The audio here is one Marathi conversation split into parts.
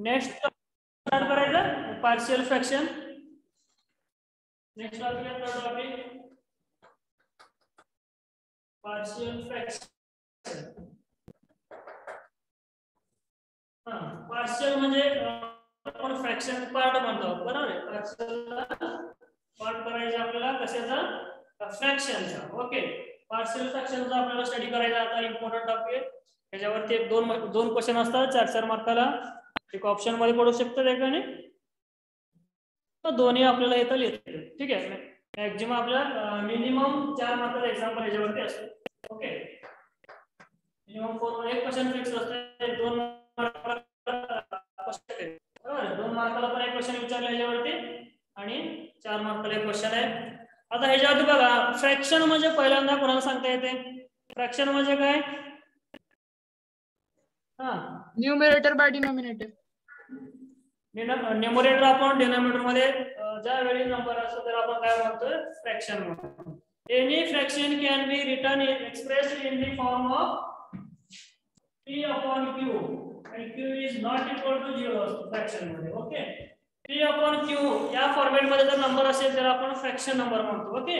नेक्स्ट स्टार्ट करायचं partial fraction. Next topic partial fraction. Partial म्हणजे आपण फ्रॅक्शन पार्ट म्हणतो, बरोबर आहे. पार्शियलला पार्ट करायचा आपल्याला कशाचा, फ्रॅक्शनचा. ओके, पार्शियल फ्रॅक्शनचा आपल्याला स्टडी करायचा आता इम्पॉर्टंट टॉपिक. त्याच्यावरती दोन क्वेश्चन असतात 4-4 मार्काला. एक ऑप्शन मध्ये पडू शकतात एक आणि दोन्ही आपल्याला येता येते. ठीक आहे, मॅक्झिमम आपल्याला मिनिमम 4 मार्काचा एक्झाम्पल याच्यावरती असतो. ओके, मिनिमम 4 एक क्वेश्चन फिक्स असते. 2 मार्काला पण एक क्वेश्चन विचारला याच्यावरती आणि 4 मार्काला एक क्वेश्चन आहे. आता ह्याच्यावरती बघा, फ्रॅक्शन म्हणजे पहिल्यांदा कोणाला सांगता येते? फ्रॅक्शन म्हणजे काय? Numerator by denominator. न्यूमरेटर आपण डिनोमिनेटर मध्ये ज्या वेळी नंबर असतो त्याला आपण काय म्हणतोय? फ्रॅक्शन म्हणतो. Any fraction can be written expressed in the form of p upon q and q is not equal to 0 fraction मध्ये. ओके, p upon q या फॉर्मॅट मध्ये जर नंबर असेल तर आपण फ्रॅक्शन नंबर म्हणतो. ओके,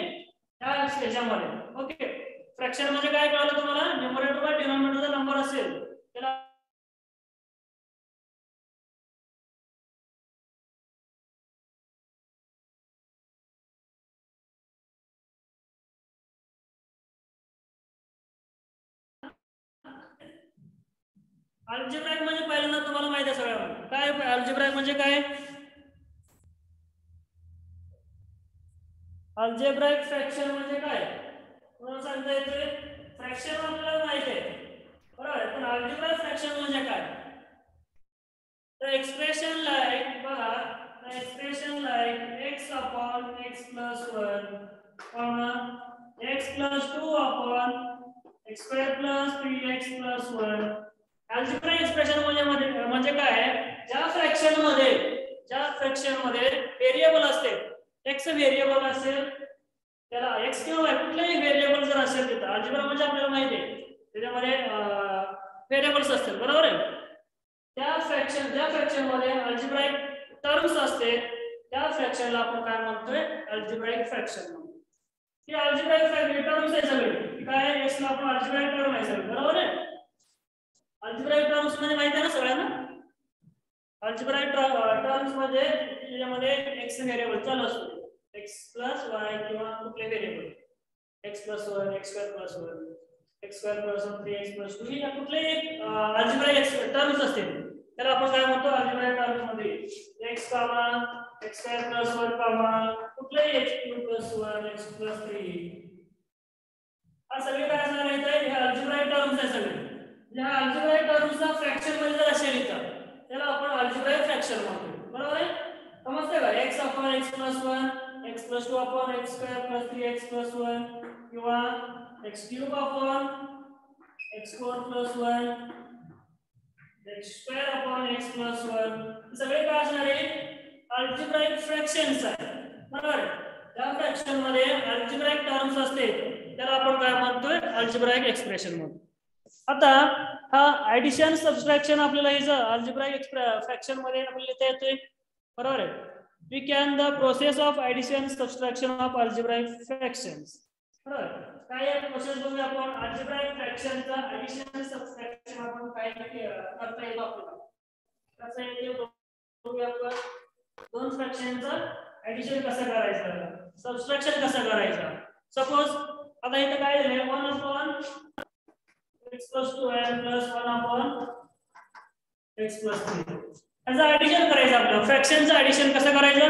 या स्टेजमध्ये. ओके, फ्रॅक्शन म्हणजे काय कळलं तुम्हाला? न्यूमरेटर बाय डिनोमिनेटरचा नंबर असेल त्याला अल्जेब्राइक म्हणजे पहिल्यांदा तुम्हाला माहिती आहे सगळ्यांना काय अल्जेब्राइक म्हणजे काय? अल्जेब्राइक फ्रॅक्शन म्हणजे काय तुम्हाला सांगता येते? फ्रॅक्शन आपल्याला माहिती आहे, बरोबर, पण अल्जेब्राइक फ्रॅक्शन म्हणजे काय? तर एक्सप्रेशन लाईक बघा, expression like x upon x plus 1 x plus 2 upon x square plus 3x plus 1. Algebraic expression म्हणजे काय? ज्या फ्रॅक्शन मध्ये व्हेरिएबल असते, x व्हेरिएबल असेल त्याला x किंवा y कुठलाही व्हेरिएबल जर असेल तिथं, अल्जेब्रा म्हणजे आपल्याला माहिती आहे त्याच्यामध्ये व्हेरिएबल्स असतात, बरोबर आहे. ज्या फ्रॅक्शन मध्ये अल्जेब्राइक टर्म्स असते त्या फ्रॅक्शनला आपण काय म्हणतोय? अल्जेब्राइक फ्रॅक्शन म्हणतो. की अल्जेब्राइक टर्म्स आहे सगळे, काय x ला आपण अल्जेब्राइक टर्म आहे सगळे, बरोबर आहे. अल्जेब्राइक टर्म्स म्हणजे माहिती आहे ना सगळ्यांना? अल्जेब्राइक टर्म्स मध्ये यामध्ये x व्हेरिएबल चालू असतो, x प्लस y किंवा कुठले variable x plus 1 x square plus 1 x square plus 3x plus 2 या कुठलेही अल्जेब्राइक टर्म्स असतील त्याला आपण काय म्हणतो? अल्जेब्राइक टर्म्स मध्ये x कामा x स्क्वेअर प्लस 1 कामा कुठलेही x cube plus 1 x plus 3 हा सगळे काय असणार आहे? हे अल्जेब्राइक टर्म्स आहे सगळे. या अल्जेब्राइक टर्म्सला फ्रॅक्शन मध्ये जर असेल इथं त्याला आपण अल्जेब्राइक फ्रॅक्शन म्हणतो, बरोबर आहे. समजते का? x upon x plus 1 x plus 2 upon x square plus 3x plus 1 किंवा x cube upon x square plus 1 x square upon x plus 1 सगळे काय असणार आहे? अल्जेब्राइक फ्रॅक्शन्स आहे, बरोबर. त्या फ्रॅक्शन मध्ये अल्जेब्राइक टर्म्स असते त्याला आपण काय म्हणतोय? अल्जेब्राइक एक्सप्रेशन म्हणतो. आता हा ऍडिशन सबट्रॅक्शन आपल्याला इथं अल्जेब्राइक फ्रॅक्शन मध्ये आपल्याला लिहिता येतोय, बरोबर आहे. We can the process of addition subtraction of algebraic fractions. बरोबर, काय प्रोसेस बघूया आपण अल्जेब्राइक फ्रॅक्शनचा ऍडिशन सबट्रॅक्शन आपण काय करता येईल आपल्याला. कसं येते बघूया आपण. दोन फ्रॅक्शनचं ऍडिशन कसं करायचं, सबट्रॅक्शन कसं करायचं. सपोज आता इथं काय दिलंय 1 upon x plus 2 plus 1 upon x plus 3. याचं ऍडिशन करायचं आपल्याला. फ्रॅक्शनचं ऍडिशन कसं करायचं?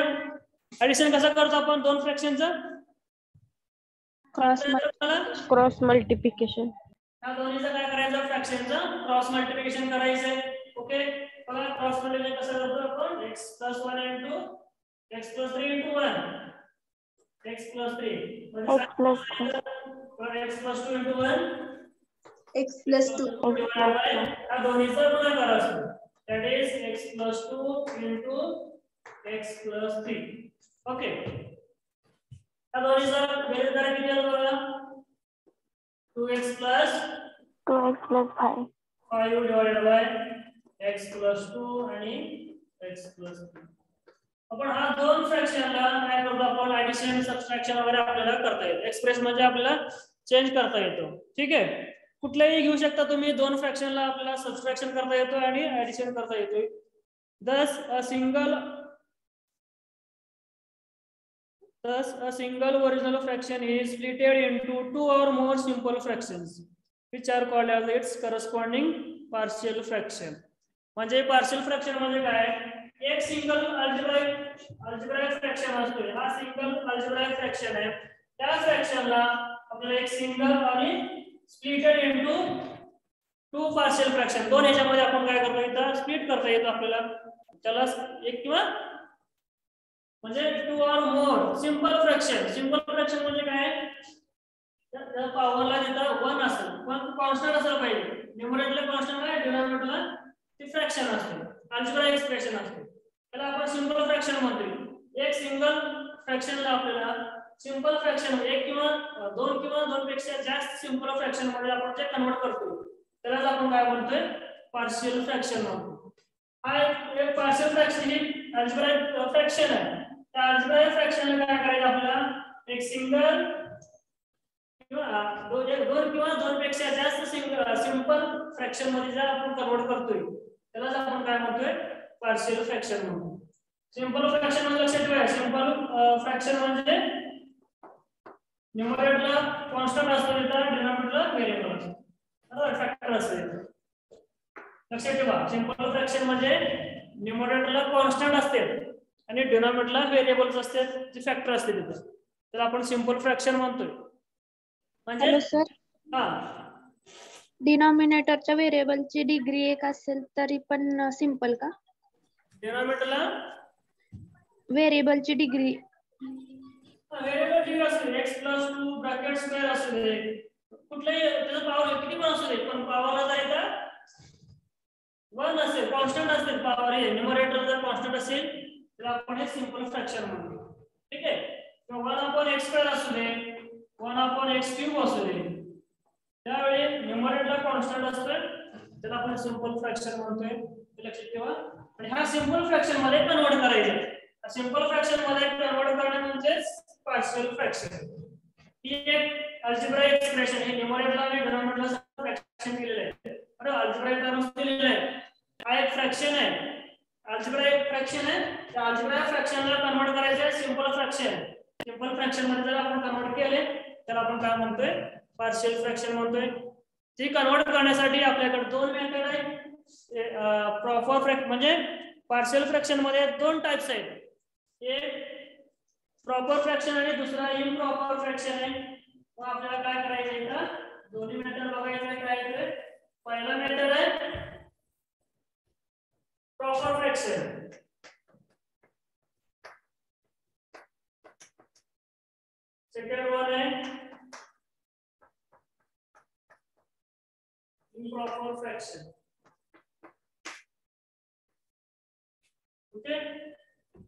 ऍडिशन कसं करतो आपण दोन फ्रॅक्शनचं? Cross multiplication. या दोन्हीचं काय करायचं? फ्रॅक्शनचं क्रॉस मल्टिप्लिकेशन करायचं. ओके, बघा क्रॉस मल्टिप्लिकेशन कसं करतो आपण? x plus 1 into x plus 3 into 1 x plus 3 म्हणजे x plus 2 into 1 x plus 2 या दोन्हीचा गुणाकार असतो. That is x plus 2 into x plus 3. Okay, या दोन्हीचा बेरीज करा किती येतो बघा? 2x plus 5 divided by x+2 आणि x+3. आपण हा दोन फ्रॅक्शनला काय करतो, आपण ऍडिशन सबट्रॅक्शन वगैरे आपल्याला करता येतं. एक्सप्रेस म्हणजे आपल्याला चेंज करता येतो. ठीक आहे, कुठल्याही घेऊ शकता तुम्ही. दोन फ्रॅक्शनला आपल्याला सबट्रॅक्शन करता येतो आणि ऍडिशन करता येतो. Thus a single original fraction is split into two or more simple fractions which are called as its corresponding partial fraction. म्हणजे पार्शियल फ्रॅक्शन म्हणजे काय, एक सिंगल अल्जेब्राइक फ्रॅक्शन असतो. हा सिंगल अल्जेब्राइक फ्रॅक्शन आहे. त्या फ्रॅक्शनला आपल्याला एक सिंगल आणि splitted into two partial fraction, दोन ह्याच्यामध्ये आपण काय करतो, इथं स्प्लिट करता येतो आपल्याला. त्याला एक किंवा म्हणजे to or more simple fraction. Simple fraction म्हणजे काय, त्या पॉवरला तिथं 1 असेल पण कॉन्स्टंट असायला पाहिजे. न्यूमरेटरला कॉन्स्टंट आहे, डिनॉमिनेटरला ती फ्रॅक्शन असते, अल्जेब्राइक एक्सप्रेशन असते. त्याला आपण सिंपल फ्रॅक्शन म्हणतो. एक सिंगल फ्रॅक्शनला आपल्याला सिंपल फ्रॅक्शन एक किंवा दोन पेक्षा जास्त सिंपल फ्रॅक्शन मध्ये आपण जे कन्वर्ट करतो त्यालाच आपण काय म्हणतोय, पार्शियल फ्रॅक्शन म्हणतो. हा एक पार्शियल फ्रॅक्शन ही अल्जेब्राइक फ्रॅक्शन आहे. त्या अल्जेब्राइक फ्रॅक्शनला काय करायचं, आपल्याला एक सिंगल किंवा दोन किंवा दोन पेक्षा जास्त सिंपल फ्रॅक्शन मध्ये जर आपण कन्वर्ट करतोय त्यालाच आपण काय म्हणतोय, पार्शियल फ्रॅक्शन म्हणतो. सिंपल फ्रॅक्शन म्हणजे लक्षात ठेवा, सिंपल फ्रॅक्शन म्हणजे न्यूमरेटरला कॉन्स्टंट असतो, डिनॉमिनेटरला व्हेरिएबल असतो, बरोबर, फॅक्टर असतो. लक्षात ठेवा, सिंपल फ्रॅक्शन म्हणजे न्यूमरेटरला कॉन्स्टंट असते आणि डिनॉमिनेटरला व्हेरिएबल्स असतात, जे फॅक्टर असते तिथे. तर आपण सिंपल फ्रॅक्शन म्हणतोय. म्हणजे सर, हा, डिनॉमिनेटरच्या व्हेरिएबलची डिग्री 1 असेल तरी पण सिंपल का? डिनॉमिनेटरला व्हेरिएबलची डिग्री व्हेरिएबल डिग्री असते, x+2 ब्रॅकेट स्क्वेअर असते, कुठल्याही त्याचं पॉवर किती पण असू दे, पण पॉवरला जायचा 1 असेल, कॉन्स्टंट असेल पॉवर. हे न्यूमरेटर जर कॉन्स्टंट असेल तर आपण हे सिंपल फ्रॅक्शन म्हणतो. ठीक आहे, 1/x² असू दे, 1/x³ असू दे, त्यावेळी न्यूमरेटरला कॉन्स्टंट असतं, त्याला आपण सिंपल फ्रॅक्शन म्हणतोय. लक्षात ठेवा. आणि हा सिंपल फ्रॅक्शन मध्ये कन्वर्ट करायचा. सिंपल फ्रॅक्शन मध्ये कन्वर्ट करणे म्हणजे पार्शियल फ्रॅक्शन. ही एक अल्जेब्राइक एक्सप्रेशन आहे. न्यूमरेटरला आणि डिनॉमिनेटरला फ्रॅक्शन केलेलं आहे, बरोबर, अल्जेब्राइक टर्म्स दिलेले आहे. हा एक फ्रॅक्शन आहे, अल्जेब्राइक फ्रॅक्शन आहे. त्या अल्जेब्राइक फ्रॅक्शनला कन्वर्ट करायचं आहे सिंपल फ्रॅक्शन. सिंपल फ्रॅक्शन मध्ये जर आपण कन्वर्ट केले त्याला आपण काय म्हणतोय, पार्शियल फ्रॅक्शन म्हणतोय. ती कन्वर्ट करण्यासाठी आपल्याकडे दोन मेथड आहेत. प्रॉपर फ्रॅक्शन म्हणजे पार्शियल फ्रॅक्शन मध्ये दोन टाइप्स आहेत, एक प्रॉपर फ्रॅक्शन आणि दुसरा इम्प्रॉपर फ्रॅक्शन आहे. मग आपल्याला काय करायचं इथं, दोन्ही मेथड बघायचं काय. पहिला मेथड आहे प्रॉपर फ्रॅक्शन, सेकंड वन आहे improper fraction. ओके,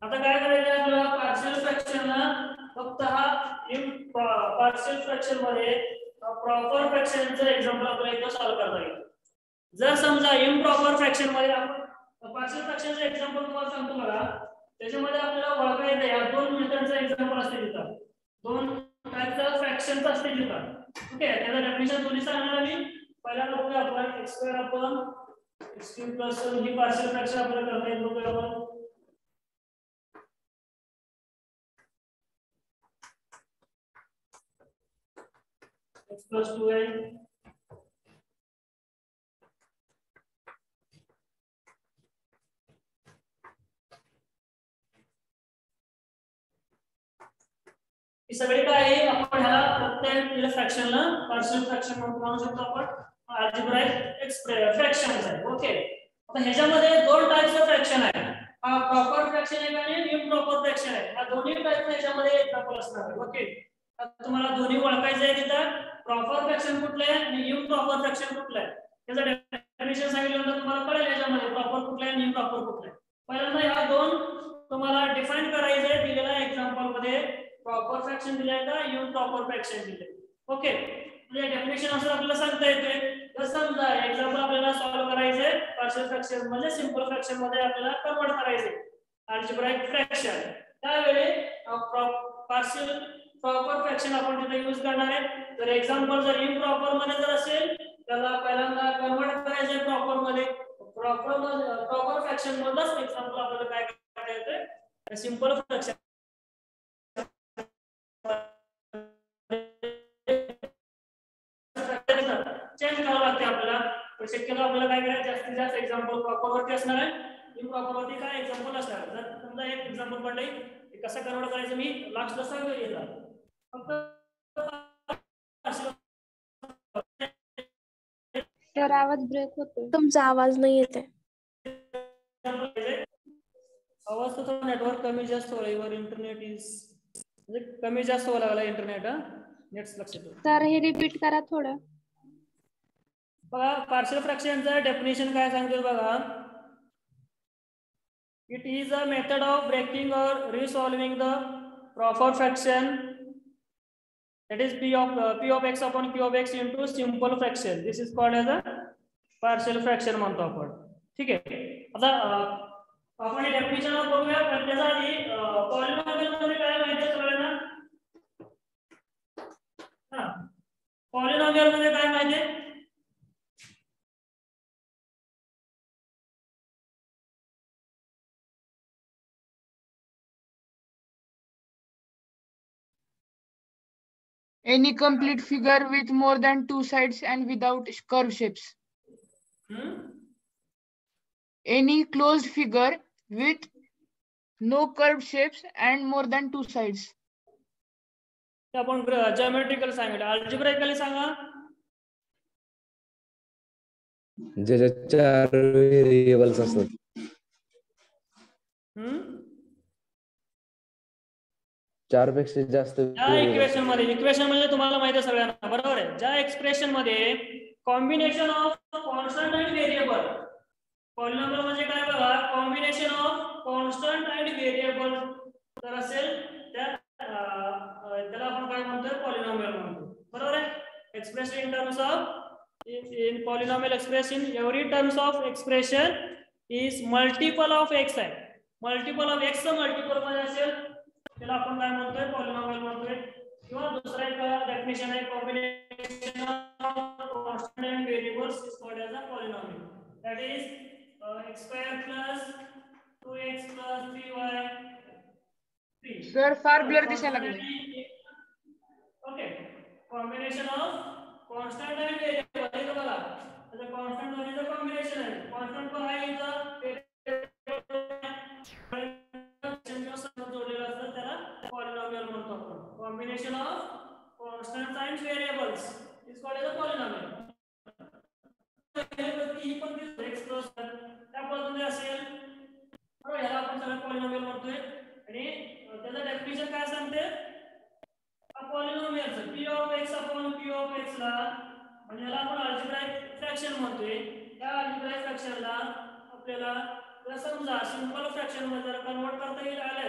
आता काय करायचं आपल्याला, पार्शियल फ्रॅक्शनला फक्त हा पार्शियल फ्रॅक्शन मध्ये प्रॉपर फ्रॅक्शनचं एक्झाम्पल आपल्याला इथं सॉल्व करता येईल. जर समजा इम्प्रॉपर फ्रॅक्शन मध्ये आपण पार्शियल फ्रॅक्शनचं एक्झाम्पल तुम्हाला सांगतो बघा, त्याच्यामध्ये आपल्याला ओळखायचं या दोन मेथडचं एक्झाम्पल असते तिथं, दोन टाइपचं फ्रॅक्शनचं असते तिथं. ओके, त्याचं डेफिनेशन दोन्ही सांगणार मी. पहिल्यांदा बघूया आपण x² आपण x³ प्लस ही पार्शियल फ्रॅक्शन आपल्याला करता येईल. बघूया आपण x+2 आहे, ही सगळी काय आहे, आपण ह्याला प्रत्येक फ्रॅक्शनला पार्शियल फ्रॅक्शन म्हणू शकतो आपण. अल्जेब्राइक फ्रॅक्शन आहे. ओके, आता ह्याच्यामध्ये दोन टाइप्सचे फ्रॅक्शन आहे, हा प्रॉपर फ्रॅक्शन आहे आणि इम्प्रॉपर फ्रॅक्शन आहे. हा दोन्ही टाइपचे ह्याच्यामध्ये एक्झाम्पल असणार आहे. ओके, आता तुम्हाला दोन्ही ओळखायचं आहे तिथं, प्रॉपर फ्रॅक्शन कुठलं आहे आणि इम्प्रॉपर फ्रॅक्शन कुठलं आहे. त्याचं डेफिनेशन सांगितल्यानंतर तुम्हाला कळेल याच्यामध्ये प्रॉपर कुठलं आहे आणि इम्प्रॉपर कुठलं आहे. पहिल्यांदा ह्या दोन तुम्हाला डिफाइन करायचं आहे दिलेल्या एक्झाम्पल मध्ये, प्रॉपर फ्रॅक्शन दिले का इम्प्रॉपर फ्रॅक्शन दिले. ओके, म्हणजे डेफिनेशन असं आपल्याला सांगता येते तर समजा एक्झाम्पल आपल्याला सॉल्व्ह करायचंय पार्शियल फ्रॅक्शन म्हणजे सिंपल फ्रॅक्शन मध्ये आपल्याला कन्वर्ट करायचंय अल्जेब्राइक फ्रॅक्शन. त्यावेळी पार्शियल प्रॉपर फ्रॅक्शन आपण तिथे यूज करणार आहे. जर एक्झाम्पल जर इम्प्रॉपर मध्ये जर असेल त्याला पहिल्यांदा कन्वर्ट करायचंय प्रॉपर मध्ये. प्रॉपर फ्रॅक्शन मधलाच एक्झाम्पल आपल्याला काय करता येते सिंपल फ्रॅक्शन चेंज करावं लागते आपल्याला. तर शक्यतो आपल्याला काय करायचं जास्तीत जास्त एक्झाम्पल प्रॉपर वरती असणार आहे. इम्प्रॉपर वरती काय एक्झाम्पल असणार. जर समजा एक एक्झाम्पल पडले कसं कन्वर्ट करायचं मी लास्टला सांगेल. सर आवाज ब्रेक होतो. तुमचा आवाज नाही येत आहे. आवाज तर नेटवर्क कमी जास्त होईल. इंटरनेट इज म्हणजे कमी जास्त व्हायला लागला इंटरनेट. नेट लक्ष ठेवा. सर हे रिपीट करा थोडं. बघा पार्शियल फ्रॅक्शनचं डेफिनेशन काय सांगते बघा. It is a method of breaking और resolving the proper fraction that is p of x upon q of x into simple fraction. This is called as a partial fraction म्हणतो आपण. ठीक आहे. आता आपण डेफिनेशन बघूया पण त्याच्या आधी पॉलिनॉमियल मध्ये काय माहिती आहे सगळ्यांना. हां पॉलिनॉमियल मध्ये काय माहिती आहे. Any complete figure with more than two sides and without curve shapes. Any closed figure with no curved shapes and more than two sides. आपण ज्योमेट्रिकल सांगितलं. अल्जेब्राइकली सांगा. ज्याच्यात 4 व्हेरिएबल्स असतात. चार पेक्षा जास्त इक्वेशन म्हणजे तुम्हाला माहिती आहे सगळ्यांना बरोबर आहे. ज्या एक्सप्रेशन मध्ये combination of constant and variable. Polynomial म्हणजे काय बघा combination of constant and variable तर असेल त्याला आपण काय म्हणतोय पॉलिनॉमियल म्हणतो. बरोबर आहे. Express in terms of in polynomial expressed in every terms of expression is multiple of x आहे. मल्टिपल ऑफ x मल्टिपल मध्ये असेल त्याला आपण काय म्हणतोय पॉलिनॉमियल म्हणतोय. किंवा दुसरा एक डेफिनेशन आहे combination of constant and variables is called as a polynomial. That is x² plus 2x plus 3y 3. Sir फार ब्लर दिसायला लागले. Okay combination of constant and variable हे बघा. आता कॉन्स्टंट मध्ये कॉम्बिनेशन आहे. कॉन्स्टंट पण आहे इथं जोडलेलं असतं त्याला पॉलिनॉमियल म्हणतो आपण. Combination of constant and variables is called as a polynomial. ही पण एक्सप्रेस त्या पद्धतीने असेल बरोबर. ह्याला आपण सगळं पॉलिनॉमियल म्हणतोय. आणि त्याचं डेफिनेशन काय सांगते पॉलिनॉमियलचं p of x upon q of x ला म्हणजे याला आपण अल्जेब्राइक फ्रॅक्शन म्हणतोय. त्या अल्जेब्राइक फ्रॅक्शनला आपल्याला जर समजा सिंपल फ्रॅक्शन मध्ये जर कन्वर्ट करता येईल आलं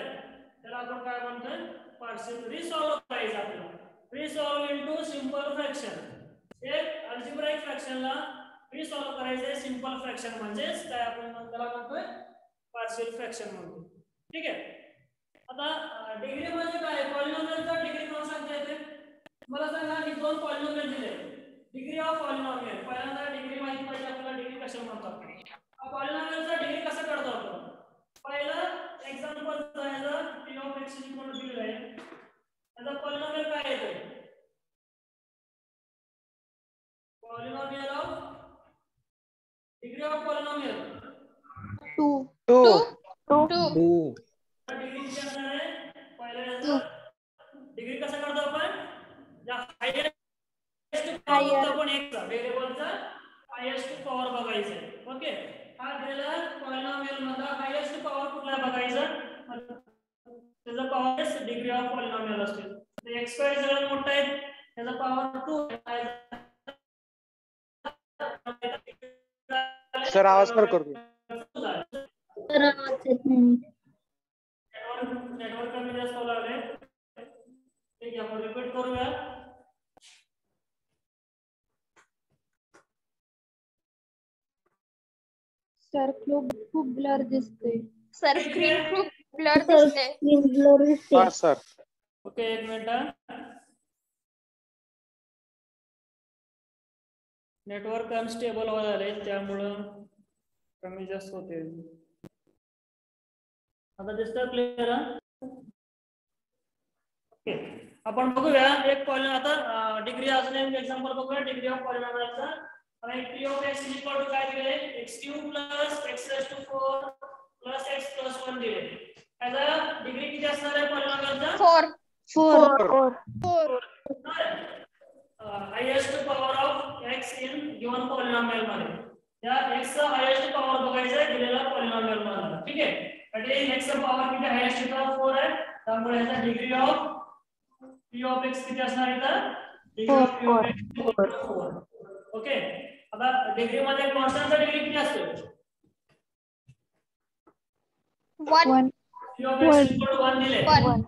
त्याला आपण काय म्हणतोय पार्शियल रिसॉल्व करायचं आपल्याला. Resolve into simple fraction. एक अल्जेब्राइक फ्रॅक्शनला रिसॉल्व करायचं सिंपल फ्रॅक्शन म्हणजेच काय आपण त्याला म्हणतोय पार्शियल फ्रॅक्शन म्हणतो. ठीक आहे. आता डिग्री म्हणजे काय पॉलिनॉमियलचा डिग्री कोण सांगता येते मला सांगा. मी दोन पॉलिनॉमियल दिले. डिग्री ऑफ पॉलिनॉमियल पहिल्यांदा डिग्री माहिती पाहिजे आपल्याला. डिग्री कशाला म्हणतात पॉलिनॉमियलचा डिग्री कसं करतो आपण. पहिलं एक्झाम्पल द्यायचं p of x दिलेलं आहे. त्याचा पॉलिनॉमियल काय येते polynomial of degree of polynomial 2 degree किती असणार आहे. पहिल्या डिग्री कसं करतो आपण ज्या हायेस्ट पॉवर आपण एक व्हेरिएबलचा हायेस्ट पॉवर बघायचा. ओके हा दिलेला पॉलिनॉमियल मधला हायेस्ट पॉवर कुठला बघायचा त्याचा पॉवर डिग्री ऑफ पॉलिनॉमियल असते. x² सगळ्यात मोठा आहे त्याचा पॉवर 2 सर आवाज कर करतो. नेटवर्क कमी जास्त होऊ लागले. ठीक आहे आपण रिपीट करूया. सर खूप ब्लर दिसते. सर स्क्रीन खूप ब्लर दिसते. स्क्रीन ब्लर दिसते. हा सर. ओके, एक मिनिट. नेटवर्क अनस्टेबल झाले त्यामुळं कमी जास्त होते. आता दिसतं क्लिअर? ओके, आपण बघूया एक पॉलिनॉमियल. आता डिग्री अजून एक एक्झाम्पल बघूया डिग्री ऑफ पॉलिनॉमियलचा. आणि P of X is equal to काय दिले? x³ plus x raise to 4 plus x plus 1 दिले. याचा डिग्री किती असणार आहे पॉलिनॉमियलचा? 4. 4. Highest power of x in given polynomial मध्ये. या x चा हायेस्ट पॉवर बघायचा आहे दिलेला पॉलिनॉमियल मध्ये. ठीक आहे, म्हणजे x चा पॉवर किती हायेस्ट इथं 4 आहे, त्यामुळे याचा degree of p of x किती असणार इथं? Degree of p of x 4. Okay, आता डिग्री मध्ये कॉन्स्टंटचा डिग्री किती असतो? 1. p of x equal to 1 दिले. 1.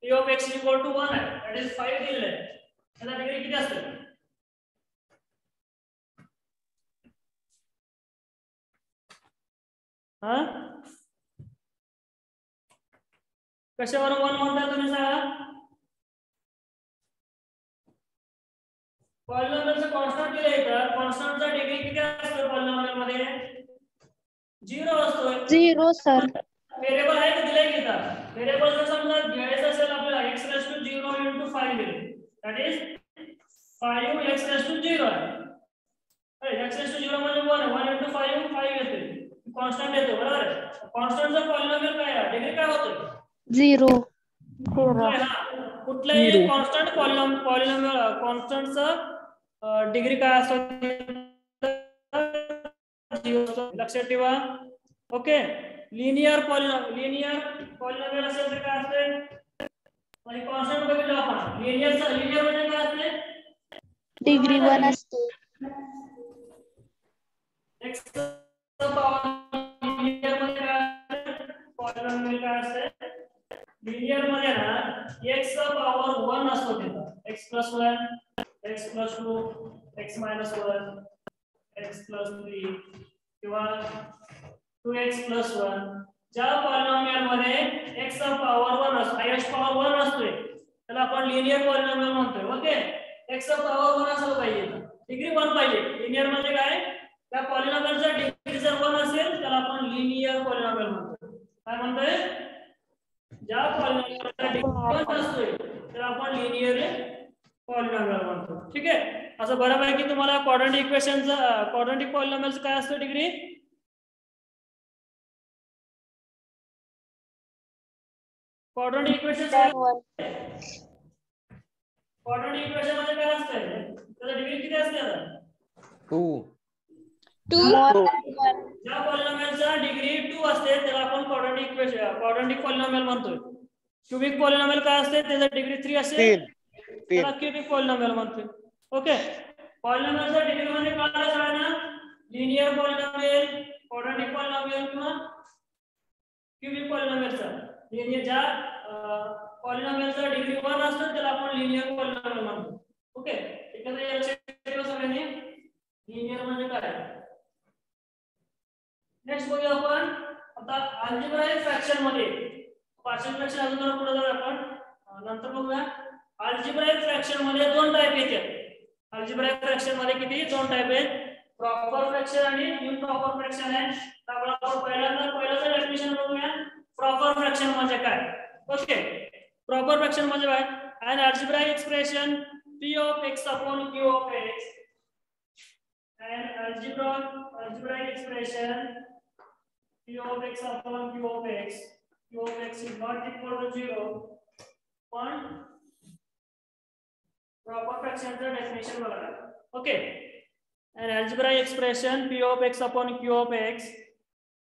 p of x equal to 1 आहे, दॅट इज 5 दिले. याचा डिग्री किती असतो? हा, कशावर 1 म्हणता तुम्ही सांगा? पॉलिनॉमियलचं कॉन्स्टंट दिले इथं. कॉन्स्टंटचा डिग्री किती असतो पॉलिनॉमियल मध्ये? 0 असतो. 0 सर. व्हेरिएबल आहे का दिले की इथं? व्हेरिएबल जर समजा घ्यायचं असेल आपल्याला x रेज टू 0 into 5 दिले, that is 5x raise to 0 आहे. x रेज टू 0 म्हणजे 1 आहे. 1 into 5 5 येते, कॉन्स्टंट येतो. बरोबर आहे. कॉन्स्टंटचा पॉलिनॉमियल काय आहे? डिग्री काय होते? 0. कुठल्याही कॉन्स्टंट पॉलिनॉमियल कॉन्स्टंटचं डिग्री काय असतो? लक्षात ठेवा. ओके, लिनियर पॉलिनॉमियल असेल तर काय असते? आणि कॉन्स्टंट बघितलं आपण. लिनियर म्हणजे काय असते? डिग्री 1 असते. x चा पॉवर लिनियर मध्ये काय? पॉलिनॉमियल काय असते? लिनियर मध्ये ना x चा पॉवर 1 असतो तिथं. x plus 1, x plus 2, x minus 1, x plus 3 किंवा 2x प्लस 1. ज्या पॉलिनॉमियल मध्ये x चा पॉवर 1 असतो, हायेस्ट पॉवर 1 असतोय, त्याला आपण लिनियर पॉलिनॉमियल म्हणतोय. ओके, x चा पॉवर 1 असला पाहिजे, डिग्री 1 पाहिजे. लिनियर म्हणजे काय? त्या पॉलिनॉमियलचा डिग्री जर 1 असेल त्याला आपण लिनियर पॉलिनॉमियल म्हणतो. काय म्हणतोय? ज्या पॉलिनॉमियलचा डिग्री 1 असतोय त्याला आपण लिनियर पॉलिनॉमियल म्हणतो. ठीक आहे, असं बऱ्यापैकी तुम्हाला क्वाड्रॅटिक इक्वेशनचा क्वाड्रॅटिक पॉलिनॉमियलचं काय असतं डिग्री? क्वाड्रॅटिक इक्वेशन मध्ये काय असतं? त्याचा डिग्री किती असते आता? 2. 2. ज्या पॉलिनॉमियलचा डिग्री 2 असते त्याला आपण क्वाड्रॅटिक पॉलिनॉमियल म्हणतोय. क्यूबिक पॉलिनॉमियल काय असते? त्याचा डिग्री 3 असेल त्याला क्यूबिक पॉलिनॉमियल म्हणतोय. ओके, पॉलिनॉमियलचा डिग्री मध्ये कळालं सगळ्यांना? लिनियर पॉलिनॉमियल, क्वाड्रॅटिक पॉलिनॉमियल किंवा क्यूबिक पॉलिनॉमियलचा. लिनियर ज्या पॉलिनॉमियलचा डिग्री 1 असतो त्याला आपण लिनियर पॉलिनॉमियल म्हणतो. ओके, एकत्र लक्षात ठेवा सगळ्यांनी. लिनियर म्हणजे काय? नेक्स्ट बघूया आपण आता अल्जेब्राइक फ्रॅक्शन मध्ये. पार्शियल फ्रॅक्शन अजून पुढे जाऊया आपण, नंतर बघूया. अल्जेब्राइक फ्रॅक्शन मध्ये 2 टाइप येतात. अल्जेब्राइक फ्रॅक्शन मध्ये किती? 2 टाइप आहेत, प्रॉपर फ्रॅक्शन आणि इम्प्रॉपर फ्रॅक्शन आहे. त्यामुळे आपण पहिल्याचं डेफिनेशन बघूया. प्रॉपर फ्रॅक्शन म्हणजे काय? ओके, प्रॉपर फ्रॅक्शन म्हणजे काय? an algebraic expression p of x upon q of x, an algebraic expression p of x upon q of x is not equal to 0. पण प्रॉपर फ्रॅक्शनचं डेफिनेशन बघा. Okay, an algebraic expression p of x upon q of x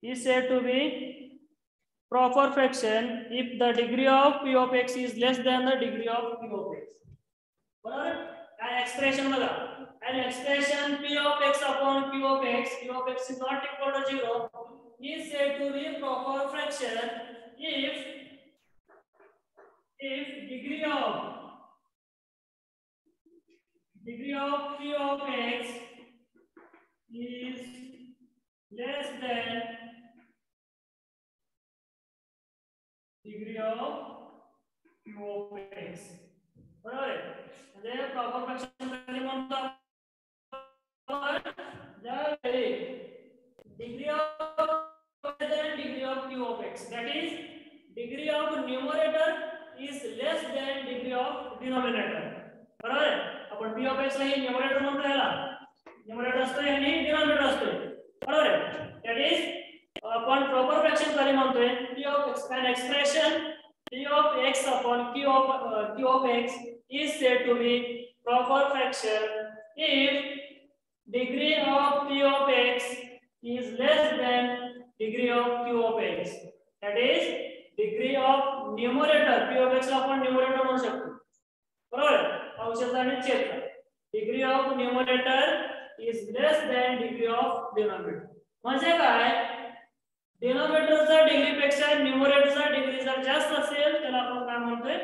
is said to be proper fraction if the degree of p of x is less than the degree of q of x. बरोबर? an expression बघा, an expression p of x upon q of x is not equal to 0 is said to be proper fraction if degree of p of x is less than degree of q of x. बरोबर आहे. म्हणजे प्रॉपर फ्रॅक्शन कधी म्हणतो आपण ज्यावेळी degree of degree of q of x, that is degree of numerator is less than degree of denominator. बरोबर आहे. आपण p of x ला ही numerator म्हणतो, याला numerator असतो आणि denominator असतो. बरोबर आहे. that is आपण प्रॉपर फ्रॅक्शन कधी म्हणतोय p of x, an expression p of x upon q of x is said to be proper fraction if degree of p of x is less than degree of q of x. That is degree of numerator p of x ला आपण numerator म्हणू शकतो. बरोबर आहे. अंशाचा आणि छेदचा. degree of numerator is less than degree of denominator. म्हणजे काय, डिनॉमिनेटरचा डिग्री पेक्षा न्यूमरेटरचा डिग्री जर जास्त असेल त्याला आपण काय म्हणतोय,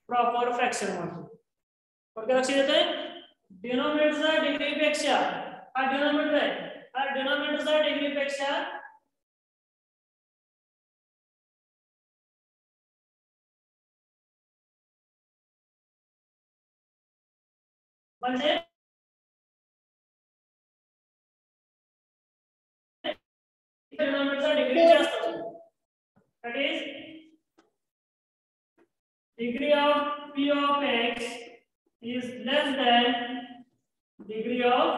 प्रॉपर फ्रॅक्शन म्हणतो. फक्त लक्षात येतंय, डिनॉमिनेटरचा डिग्री पेक्षा, हा डिनॉमिनेटर आहे, हा डिनॉमिनेटरचा डिग्री पेक्षा म्हणजे डिनॉमिनेटरचा डिग्री जास्त असेल. that is degree of p of x is less than degree of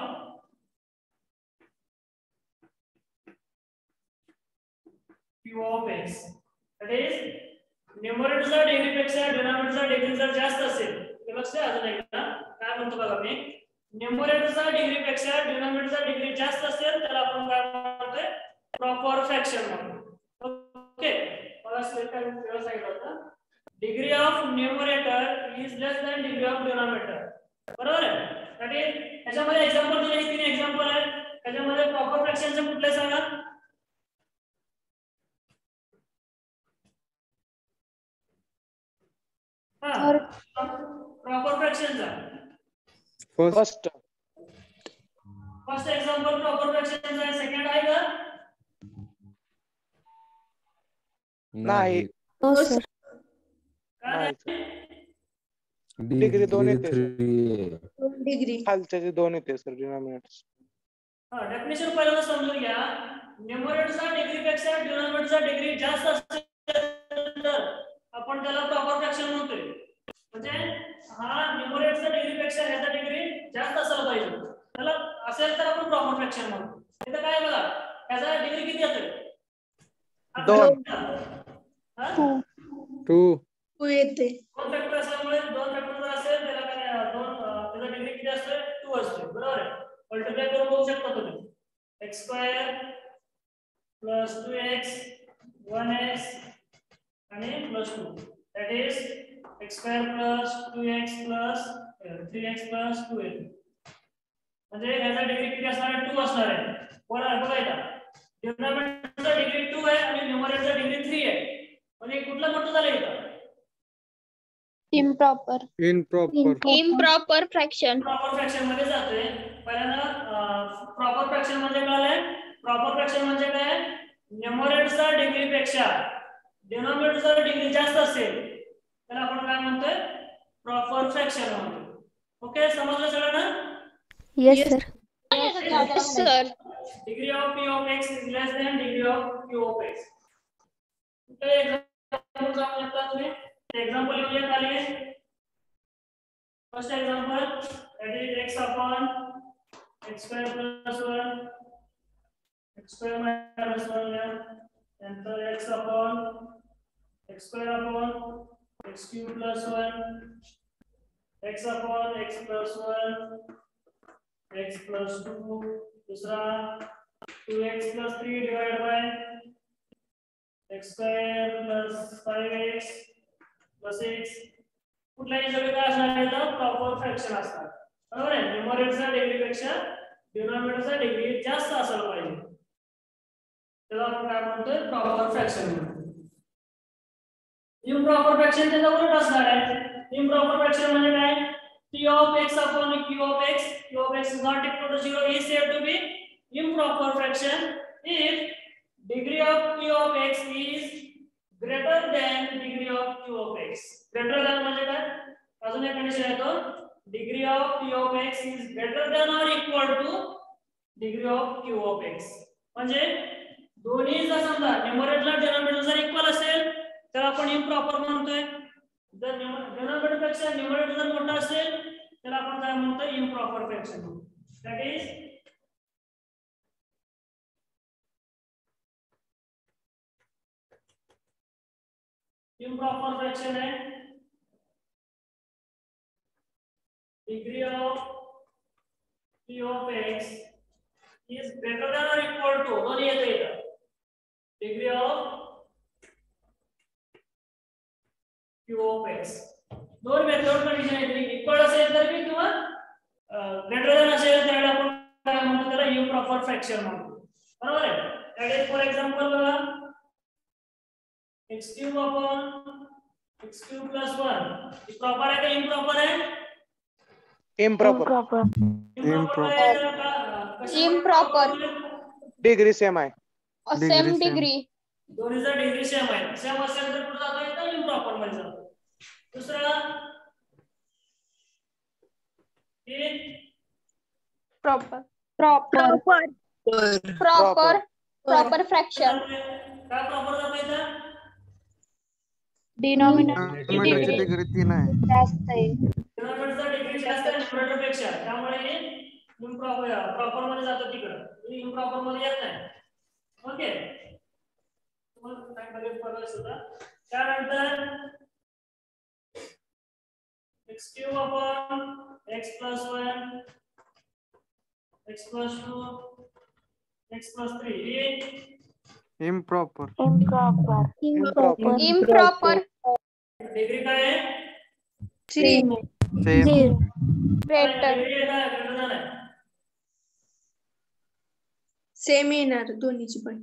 q of x. that is numeratorचा डिग्री पेक्षा डिनॉमिनेटरचा डिग्री जर जास्त असेल, तर लक्षात अजून एकदा काय म्हणतो बघा मी, न्यूमरेटरचा डिग्री पेक्षा डिनॉमिनेटरचा डिग्री जास्त असेल त्याला आपण काय म्हणतोय, प्रॉपर फ्रॅक्शन म्हणतो. ओके, मला स्लाइड काय सांगितलं होतं, degree of numerator is less than degree of denominator. बरोबर आहे. दॅट इज याच्यामध्ये एक्झाम्पल दिले, 3 एक्झाम्पल आहेत. त्याच्यामध्ये प्रॉपर फ्रॅक्शनचे कुठले सांगा. प्रॉपर फ्रॅक्शनचा फर्स्ट एक्झाम्पल प्रॉपर फ्रॅक्शनचा आहे. सेकंड आहे का? नाही. No, sir. काय डिग्री 2 येते सर. Degree. खालच्याचे 2 येते सर डिनॉमिनेटर्स. हा, डेफिनेशन पहिल्यांदा समजून घ्या. न्यूमरेटरचा डिग्री पेक्षा डिनॉमिनेटरचा डिग्री जास्त असेल तर आपण त्याला प्रॉपर फ्रॅक्शन म्हणतोय. म्हणजे हा न्यूमरेटरचा डिग्री पेक्षा ह्याचा डिग्री जास्त असायला पाहिजे, त्याला असेल तर आपण प्रॉपर फ्रॅक्शन म्हणतो. इथं काय बघा, ह्याचा डिग्री किती असेल? 2. हा, 2 येते. 2 फॅक्टर असल्यामुळे 2 फॅक्टर जर असेल त्याला काय त्याचा डिग्री किती असते? 2 असते. बरोबर आहे. मल्टिप्लाय करून बघू शकता तुम्ही. x² + 2x 1x आणि +2. that is x² + 2x + 3x + 2x. म्हणजे याचा डिग्री किती असणार आहे? 2 असणार आहे. बघा इथं डिनॉमिनेटरचा डिग्री 2 आहे आणि न्यूमरेटरचा डिग्री 3 आहे. म्हणजे कुठलं मोठं झालं इथं? improper. Improper fraction. Proper fraction मध्ये जातोय. पहिल्यांदा प्रॉपर फ्रॅक्शन म्हणजे काय? प्रॉपर फ्रॅक्शन म्हणजे काय? न्यूमरेटरचा डिग्री पेक्षा डिनॉमिनेटरचा डिग्री जास्त असेल तर आपण काय म्हणतोय? प्रॉपर फ्रॅक्शन म्हणतो. ओके, समजलं सगळ्यांना? Yes, sir. Yes, sir. Degree of p of x is less than degree of q of x. तर एक्झाम्पल जाऊन येता तुम्ही. एक्झाम्पल लिहूया खाली. First example, that is x upon x² + 1 x² - 1 नंतर x upon x² upon x³ + 1 x upon x + 1 x + 2. दूसरा 2x + 3 divided by x² + 5x + 6. कुठल्याही सगळे काय असणार आहे तर प्रॉपर फ्रॅक्शन असणार. बरोबर आहे. न्यूमरेटरचा डिग्री पेक्षा डिनॉमिनेटरचा डिग्री जास्त असायला पाहिजे, त्याला आपण काय म्हणतोय? प्रॉपर फ्रॅक्शन म्हणतो. इम्प्रॉपर फ्रॅक्शन त्याचा उलट असणार आहे. इम्प्रॉपर फ्रॅक्शन म्हणजे काय? p of x upon q of x is not equal to 0 is said to be improper fraction if degree of P of x is greater than degree of Q of x. Greater than म्हणजे काय? अजून एक कंडिशन आहे तो degree of P of x is greater than or equal to degree of Q of x. म्हणजे दोन्ही जर समजा न्यूमरेटर डिनॉमिनेटर जर इक्वल असेल तर आपण इम्प्रॉपर म्हणतोय. जर डिनॉमिनेटर पेक्षा न्यूमरेटर जर मोठा असेल तर आपण काय म्हणतो? इम्प्रॉपर फ्रॅक्शन म्हणतो. दॅट इज improper fraction है degree of P of x is greater than or equal to दोन्ही येते इथं degree of Q of x. दोन मेथड कंडिशन आहे. इक्वल असेल तर मी किंवा ग्रेटर दॅन असेल त्यावेळी आपण काय म्हणतो? त्याला improper fraction म्हणतो. बरोबर आहे. दॅट इज फॉर एक्झाम्पल बघा x cube upon x cube plus 1 proper है कि इम्प्रॉपर है? इम्प्रॉपर. Improper. डिग्री सेम आहे. Same degree. दोन्हीचा डिग्री सेम आहे. सेम असेल तर कुठे जातो? इथं इम्प्रॉपर मध्ये जातो. दुसरा Proper. Proper. Proper fraction. काय प्रॉपर जातो इथं? Denominator डिग्री 3 आहे. जास्त आहे. डिनॉमिनेटरचा डिग्री जास्त आहे न्यूमरेटर पेक्षा, त्यामुळे हे प्रॉपर मध्ये जातो तिकडं. हे इम्प्रॉपर मध्ये येत नाही. ओके. तुम्हाला काय बघायचं पडलं सुद्धा. त्यानंतर x cube upon x plus 1 x plus 2 x plus 3 हे इम्प्रॉपर. Improper. डिग्री काय आहे? सेम. Greater. डिग्री काय ग्रेटर दॅन आहे. सेम येणार दोन्हीची पण.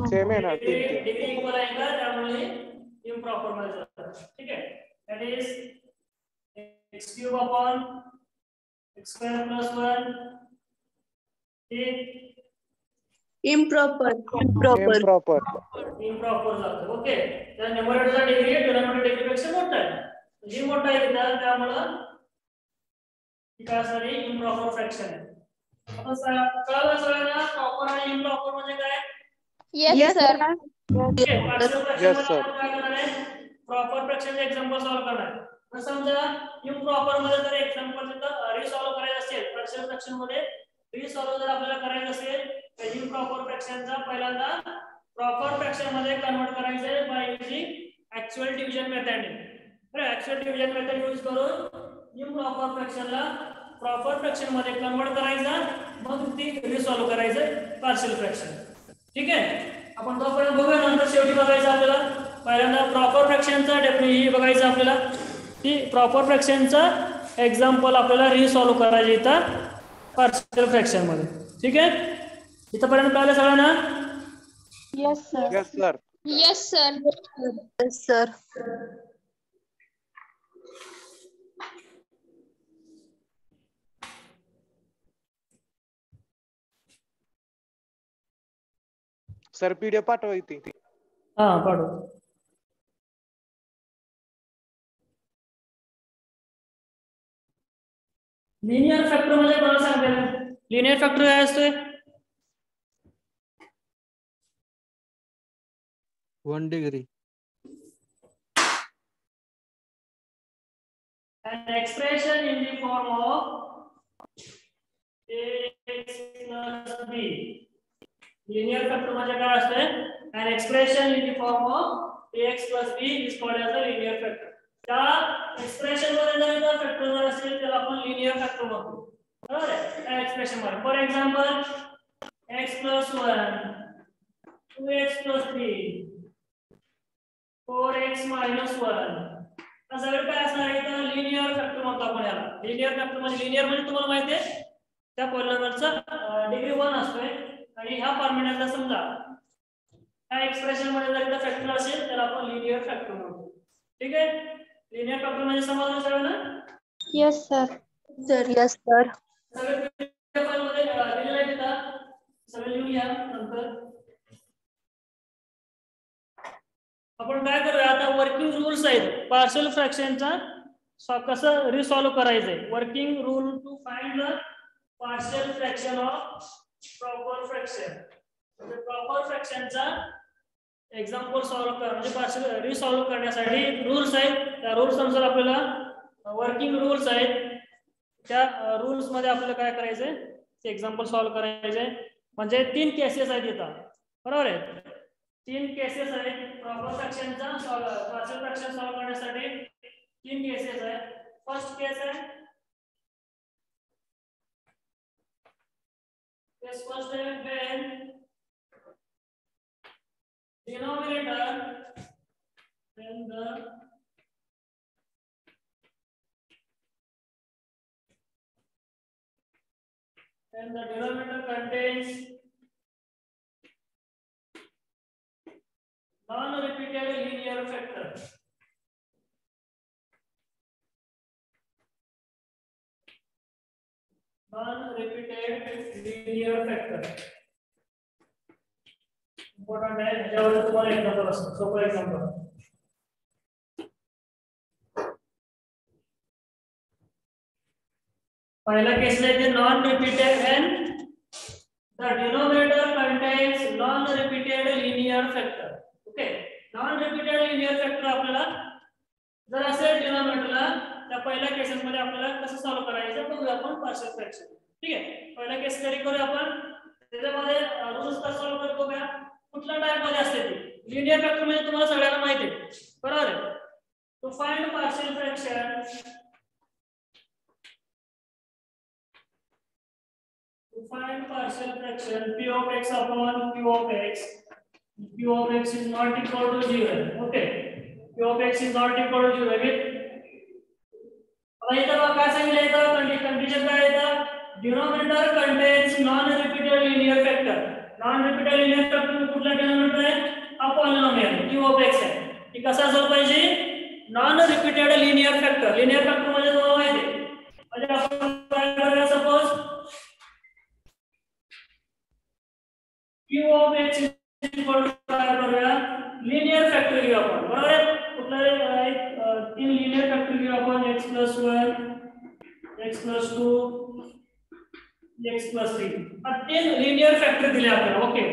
सेम आहे ना. डिग्री इक्वल आहे का? त्यामुळे इम्प्रॉपर मध्ये जातात. ठीक आहे. That is x cube upon x square plus 1 हे इम्प्रॉपर. इम्प्रॉपर. इम्प्रॉपर जातो. ओके. त्या न्यूमरेटरचा डिग्री डिनॉमिनेटर डिग्री पेक्षा मोठा आहे. जी मोठा आहे तिथं त्यामुळं ती काय असणार? इम्प्रॉपर फ्रॅक्शन आहे. आता कळलं सगळ्यांना प्रॉपर आणि इम्प्रॉपर म्हणजे काय? Yes, sir. Okay. Partial fraction Yes, मध्ये sir. आपण काय करणार आहे? प्रॉपर फ्रॅक्शनचे एक्झाम्पल सॉल्व्ह करणार आहे. तर समजा इम्प्रॉपर मध्ये जर एक्झाम्पल तिथं रिसॉल्व्ह करायचं असेल, पार्शियल फ्रॅक्शन मध्ये रिसॉल्व्ह जर आपल्याला करायचं असेल तर इम्प्रॉपर फ्रॅक्शनचा पहिल्यांदा प्रॉपर फ्रॅक्शन मध्ये कन्वर्ट करायचं आहे by using actual division method. बरं, ऍक्च्युअल डिव्हिजन मेथड यूज करून इम्प्रॉपर फ्रॅक्शनला प्रॉपर फ्रॅक्शन मध्ये कन्वर्ट करायचा, मग ती रिसॉल्व्ह करायचं पार्शियल फ्रॅक्शन. ठीक आहे. आपण तोपर्यंत बघूया. नंतर शेवटी बघायचं आपल्याला पहिल्यांदा प्रॉपर फ्रॅक्शनचा डेफिनेशन बघायचं आपल्याला. की प्रॉपर फ्रॅक्शनचा एक्झाम्पल आपल्याला रिसॉल्व्ह करायचं इथं पार्शियल फ्रॅक्शन मध्ये. ठीक आहे. इथपर्यंत कळलं सगळ्यांना? Yes, sir. Yes sir. Yes, sir. Yes, sir. Sir PDF पाठवा इथे. हा पाठव. लिनियर फॅक्टर म्हणजे कोणाला सांगता? लिनियर फॅक्टर काय असतोय? 1 degree. An expression in the form of ax plus b. Linear factor म्हणजे काय असते? An expression in the form of ax plus b is called as a linear factor. त्या एक्सप्रेशन मध्ये जर इथं फॅक्टर जर असेल तर आपण लिनियर फॅक्टर म्हणतो. बरोबर आहे? त्या एक्सप्रेशन मध्ये for example x plus 1 2x plus 3 4x minus 1 सगळं काय असणार आहे? तर लिनियर फॅक्टर म्हणतो आपण याला. लिनियर फॅक्टर म्हणजे लिनियर म्हणजे तुम्हाला माहिती आहे त्या पॉलिनॉमियलचा डिग्री 1 असतोय आणि ह्या फॉर्म्युल्याचा समजा ह्या एक्सप्रेशन मध्ये जर फॅक्टर असेल तर आपण लिनियर फॅक्टर म्हणतो. ठीक आहे. लिनियर फॅक्टर म्हणजे समजलं सगळ्यांना? Yes, sir. Sir. Yes, sir. सगळे फाईल मध्ये दिलेलं आहे तिथं सगळं लिहूया नंतर. आपण काय करूया आता, वर्किंग रूल्स आहेत पार्शियल फ्रॅक्शनचा कसं रिसॉल्व्ह करायचंय. Working rule to find the partial fraction of proper fraction. म्हणजे प्रॉपर फ्रॅक्शनचा एक्झाम्पल सॉल्व्ह कर म्हणजे पार्शियल रिसॉल्व्ह करण्यासाठी रूल्स आहेत. त्या रूल्स अनुसार आपल्याला वर्किंग रूल्स आहेत. त्या रूल्स मध्ये आपल्याला काय करायचंय ते एक्झाम्पल सॉल्व्ह करायचंय. म्हणजे 3 केसेस आहेत इथं, बरोबर आहे. 3 केसेस आहेत प्रॉपर फ्रॅक्शनचा पार्शियल फ्रॅक्शन सॉल्व्ह करण्यासाठी. 3 केसेस आहेत. फर्स्ट केस आहे केस फर्स्ट आहे when denominator when the denominator contains non-repeated linear factor. Non-repeated linear factor. Important है. यावर तुम्हाला एक्झाम्पल असतो, सोपं एक्झाम्पल. पहिला केस आहे ते non repeated and the denominator contains non-repeated linear factor. Okay, non-repeated linear factor आपल्याला जर असेल डिनॉमिनेटरला, त्या पहिल्या केसेस मध्ये आपल्याला कसं सॉल्व्ह करायचं बघूया आपण पार्शियल फ्रॅक्शन. ठीक आहे, पहिला केस स्टडी करूया आपण. त्याच्यामध्ये रूल्स कसं सॉल्व्ह करतो बघा. कुठल्या टाइप मध्ये असते ती लिनियर फॅक्टर म्हणजे तुम्हाला सगळ्यांना माहिती आहे, बरोबर आहे. To find partial fraction, to find partial fraction p of x upon q of x, q of x is not equal to 0. Okay, q of x is not equal to 0. आता इथं काय सांगितलं, इथं कंडिशन काय येतं, denominator contains non repeated linear factor. Non repeated linear factor कुठला डिनॉमिनेटर आहे, हा पॉलिनॉमियल q of x आहे. ही कसा असलं पाहिजे, non repeated linear factor. Linear factor म्हणजे तुम्हाला माहिती आहे, म्हणजे आपण काय करूया, suppose q of x equal to काय करूया, लिनियर फॅक्टर घेऊ आपण, बरोबर आहे. कुठला एक 3 लिनियर फॅक्टर घेऊ आपण, x + 1 x + 2 x + 3. हा 3 लिनियर फॅक्टर दिले आपल्याला. ओके,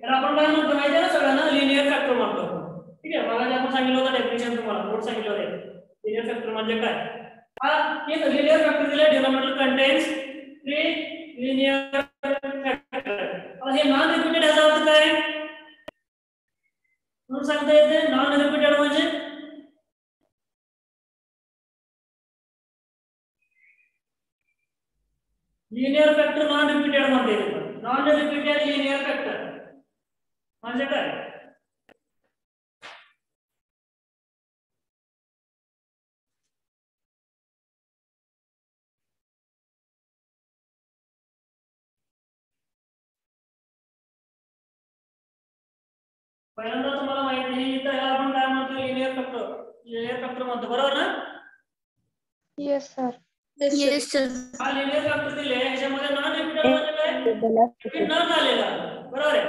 तर आपण काय म्हणतो माहिती आहे ना सगळ्यांना, लिनियर फॅक्टर म्हणतो. ठीक आहे, मला आपण सांगितलं होतं डेफिनेशन, तुम्हाला नोट सांगितलं होतं लिनियर फॅक्टर म्हणजे काय. हा 3 लिनियर फॅक्टर दिले, डिनॉमिनेटर कंटेन्स 3 लिनियर फॅक्टर. आता हे नॉन रिपीटेड याचा अर्थ काय म्हणून सांगता येते. नॉन रिपीटेड म्हणजे लिनियर फॅक्टर नॉन रिपीटेड म्हणते. नॉन रिपीटेड लिनियर फॅक्टर म्हणजे काय, पहिल्यांदा तुम्हाला माहिती आहे इथं आपण काय म्हणतो, लिनियर फॅक्टर म्हणतो, बरोबर ना. Yes, sir. Yes, sir. हा लिनियर फॅक्टर दिले, याच्यामध्ये नॉन रिपीटेड म्हणजे काय, रिपीट न झालेला, बरोबर आहे.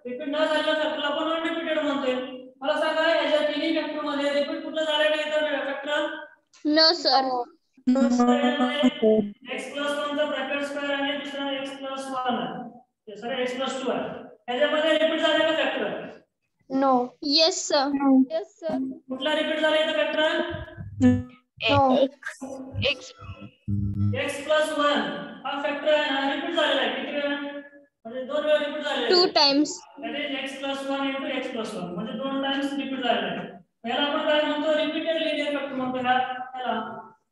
रिपीट न झालेला फॅक्टर आपण नॉन रिपीटेड म्हणतोय. मला सांगा याच्या तिन्ही फॅक्टर मध्ये रिपीट कुठलं झालं का इथं फॅक्टर, No, sir. x + 1 चा ब्रॅकेट स्क्वेअर आणि दुसरा x + 1 आहे, हे सगळे x + 2 आहे. याच्यामध्ये रिपीट झाले का factor, No. Yes, sir. Yes, sir. कुठला रिपीट झाला इथं फॅक्टर, No. X x + 1 हा फॅक्टर रिपीट झालेला आहे. किती वेळा, म्हणजे 2 वेळा रिपीट झालेला आहे. 2 times. म्हणजे x + 1 * x + 1 म्हणजे 2 टाइम्स रिपीट झालेला आहे. याला आपण काय म्हणतो, रिपीटेड लिनियर फॅक्टर म्हणतो ह्याला,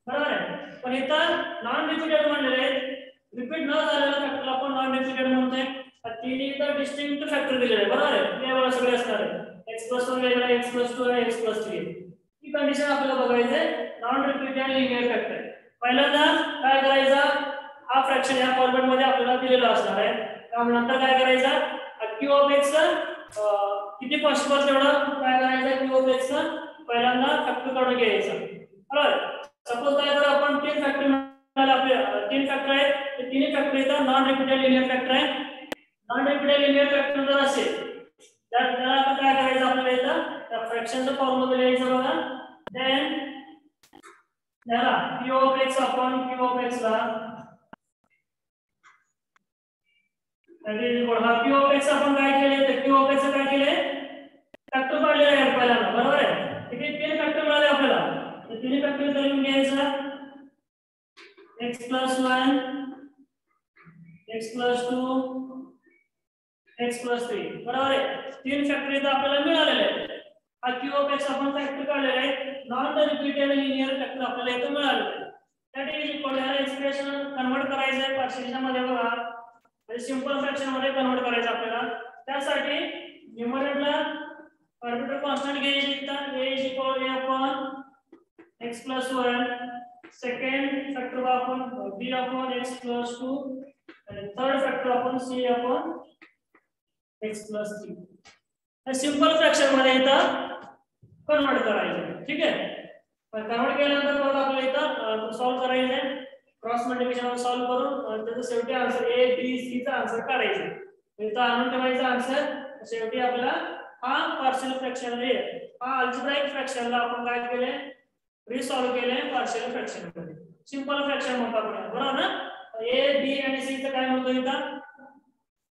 बरोबर आहे. पण इथं नॉन रिपीटेड म्हणलेले, रिपीट न झालेला फॅक्टरला आपण नॉन रिपीटेड म्हणतोय. तिन्ही इथं डिस्टिंक्ट फॅक्टर दिलेले आहे, बरोबर आहे. यावेळेला सगळे असणार आहे, x + 1 वेगळा, x + 2 आणि x + 3. ही कंडिशन आपल्याला बघायचे नॉन रिपीटेड लिनियर फॅक्टर. पहिल्यांदा काय करायचं, हा फ्रॅक्शन या फॉर्मॅट मध्ये आपल्याला दिलेला असणार आहे. त्यामुळे नंतर काय करायचं, q of x किती पॉसिबल तेवढं काय करायचं, q of x पहिल्यांदा फॅक्टर काढून घ्यायचं, बरोबर. सपोज काय करू आपण, 3 फॅक्टर मिळाले, आपले 3 फॅक्टर आहेत, ते तिन्ही फॅक्टर इथं नॉन रिपीटेड लिनियर फॅक्टर आहे. नॉन रिपीटेड फॅक्टर जर असेल त्याला आपण काय करायचं आपल्याला इथं त्या फ्रॅक्शनचं फॉर्म्युला लिहायचं बघा. देन त्याला p of x upon q of x ला p of x आपण काय केले तर q of x काय केले फॅक्टर काढलेला आहे पहिल्यांदा बरोबर आहे. तिथे तीन फॅक्टर मिळाले आपल्याला तर तिन्ही फॅक्टर करून घ्यायचं x plus 1 x plus 2 x plus 3 बरोबर आहे. तीन फॅक्टर इथं आपल्याला मिळालेले आहेत. हा q of x आपण फॅक्टर काढलेला आहे. नॉन रिपीटेड लिनियर फॅक्टर आपल्याला इथं मिळालेले आहे. That is equal to expression convert करायचं आहे पार्शियलच्या मध्ये बघा म्हणजे सिंपल फ्रॅक्शन मध्ये कन्वर्ट करायचं आपल्याला. त्यासाठी न्यूमरेटरला आर्बिट्ररी कॉन्स्टंट घ्यायची इथं a is equal to a upon x plus 1 second factor आपण b upon x plus 2 आणि थर्ड फॅक्टर आपण c upon x plus 3 हे सिंपल फ्रॅक्शन मध्ये इथं कन्वर्ट करायचं. ठीक आहे. पण कन्वर्ट केल्यानंतर मग आपल्याला इथं सॉल्व करायचं आहे. क्रॉस मल्टिप्लिकेशन सॉल्व करून त्याचं शेवटी आन्सर a b c चा आन्सर काढायचा. इथं आणून ठेवायचा आन्सर शेवटी आपला हा पार्शियल फ्रॅक्शन आहे. हा अल्जेब्राइक फ्रॅक्शनला आपण काय केले रिसॉल्व केले पार्शियल फ्रॅक्शन मध्ये. सिंपल फ्रॅक्शन म्हणतो आपण बरोबर ना. a b आणि c चं काय म्हणतो इथं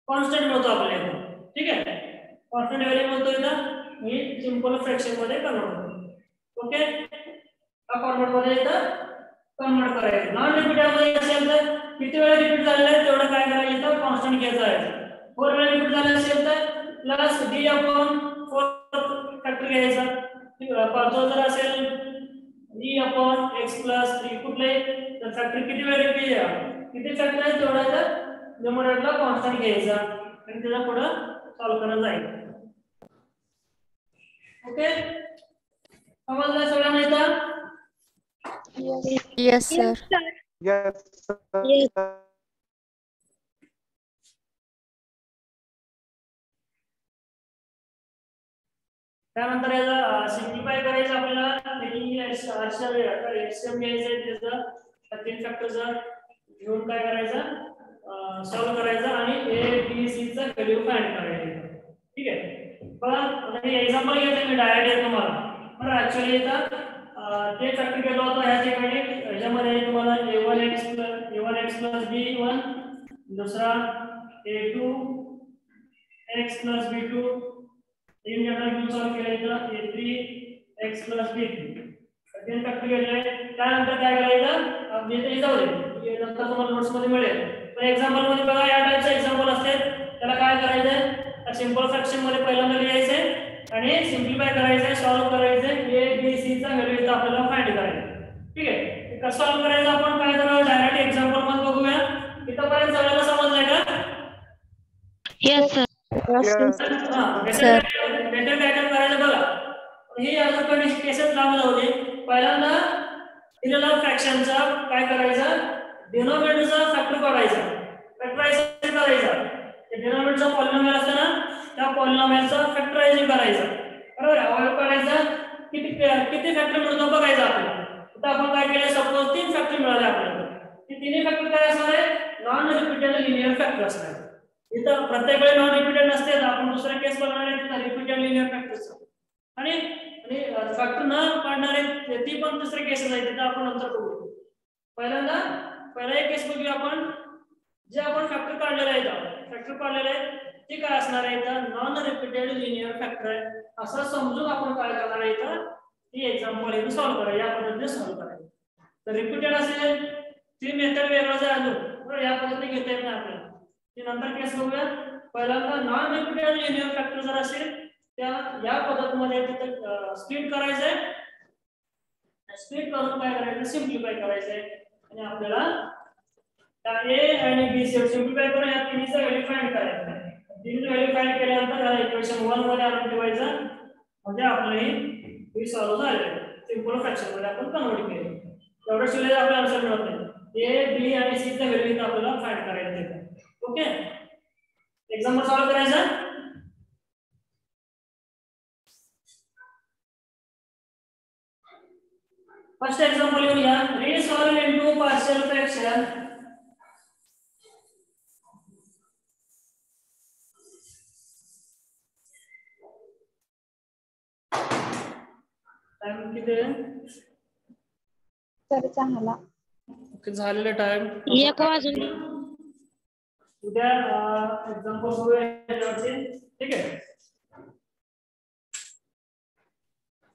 कॉन्स्टंट मिळतो आपल्याला इथं. ठीक आहे. कॉन्स्टंट व्हॅल्यू मिळतो इथं ही सिंपल फ्रॅक्शन मध्ये कन्वर्ट होतो. ओके. हा फॉर्मॅट मध्ये इथं कन्वर्ट करायचं. नॉन रिपीटेड मध्ये असेल तर किती वेळा रिपीट झालेलं आहे तेवढं काय करायचं इथं कॉन्स्टंट घ्यायचं आहे. 4 वेळा रिपीट झालं असेल तर प्लस d अपॉन 4 फॅक्टर घ्यायचा. पाचवा जर असेल d अपॉन x प्लस 3 कुठले तर फॅक्टर किती वेळा रिपीट किती फॅक्टर आहे तेवढा न्यूमरेटरला कॉन्स्टंट घ्यायचा आणि त्याला पुढे सॉल्व करायला जाईल. ओके. समजलं सगळ्यांना इथं? Yes, sir. Yes, sir. त्यानंतर याला सिम्प्लिफाय करायचं आपल्याला एचसीएम घ्यायचं त्याचं तीन फॅक्टरचा घेऊन काय करायचं सॉल्व करायचं आणि ए बी सी चा व्हॅल्यू फाइंड करायचं. ठीक आहे. बघा आता हे एक्झाम्पल घ्यायचं मी डायरेक्ट येतो तुम्हाला. बरं ऍक्च्युअली इथं ते फॅक्टर केलं होतं ह्या ठिकाणी ह्याच्यामध्ये तुम्हाला a1x plus b1 दुसरा a2 x plus b2 तीन जनरल घेऊन सॉल्व केलं इथं a3 x plus b3 तीन फॅक्टर केले. त्यानंतर काय करायचं मी इथे जाऊ दे नंतर तुम्हाला नोट्स मध्ये मिळेल. पण एक्झाम्पल मध्ये बघा या टाइपचे एक्झाम्पल असते त्याला काय करायचं सिंपल फ्रॅक्शन मध्ये पहिल्यांदा लिहायचं आणि सिम्प्लिफाय करायचं सॉल्व करायचं a b c चा व्हॅल्यू इथं आपल्याला फाइंड करायचं. ठीक आहे. कसं सॉल्व करायचं आपण काय करावं डायरेक्ट एक्झाम्पल मध्ये बघूया. इथपर्यंत सगळ्यांना समजलंय का? Yes, sir. सर बेटर काय करायचं बघा. ही अजून कंडिशन केसेस लांब जाऊ दे. पहिल्यांदा दिलेला फ्रॅक्शनचा काय करायचं डिनोमिनेटरचा फॅक्टर काढायचा फॅक्टरायझेशन करायचं. डिनोमिनेटरचा पॉलिनॉमियल असतं ना त्या पॉलिनॉमियलचा फॅक्टरायझेशन करायचं. बरोबर अवयव काढायचं किती किती फॅक्टर मिळतो बघायचं आपल्याला. आता आपण काय केलं सपोज 3 फॅक्टर मिळाले आपल्याला. ते तिन्ही फॅक्टर काय असणार आहे नॉन रिपीटेड लिनियर फॅक्टर असणार आहे. इथं प्रत्येक वेळी नॉन रिपीटेड नसते आपण दुसरा केस बघणार आहे तिथं रिपीटेड लिनियर फॅक्टर्स आणि फॅक्टर न काढणारे ती पण दुसरे केसेस आहेत तिथं आपण नंतर बघू. पहिला एक केस बघूया आपण जे आपण फॅक्टर काढलेले आहेत फॅक्टर काढलेले आहेत ते काय असणार आहे इथं नॉन रिपीटेड लिनियर फॅक्टर आहे असं समजून आपण काय करणार आहे इथं ती एक्झाम्पल इथं सॉल्व करायचं या पद्धतीने सॉल्व करायचं. तर रिपीटेड असेल ती मेथड वेगळं आहे अजून या पद्धतीने घेता येत नाही आपल्याला. ती नंतर केस बघूया. पहिल्यांदा नॉन रिपीटेड लिनियर फॅक्टर जर असेल त्या या पद्धतीमध्ये तिथे स्प्लिट करायचंय. स्प्लिट करून काय करायचं सिम्प्लिफाय करायचंय आणि आपल्याला ए आणि बी सिम्प्लिफाय करून या तिन्हीचा व्हॅल्यू फाइंड करायचा. तिन्ही व्हॅल्यू फाइंड केल्यानंतर या इक्वेशन 1 मध्ये आणून ठेवायचं म्हणजे आपल्याला हे सॉल्व झाले. सिंपल फ्रॅक्शन मध्ये आपण कन्वर्ट केलं. एवढं शिकले आपल्याला आन्सर मिळत नाही. ए बी आणि सी चा व्हॅल्यू आपल्याला फाइंड करायचं. ओके. एक्झाम्पल सॉल्व करायचं. फर्स्ट एक्झाम्पल घेऊया. Resolve into partial fraction time किती आहे? तर चांगला ओके, झालेला टाइम. 1 वाजून उद्या एक्झाम्पल बघूया याच्यावरती.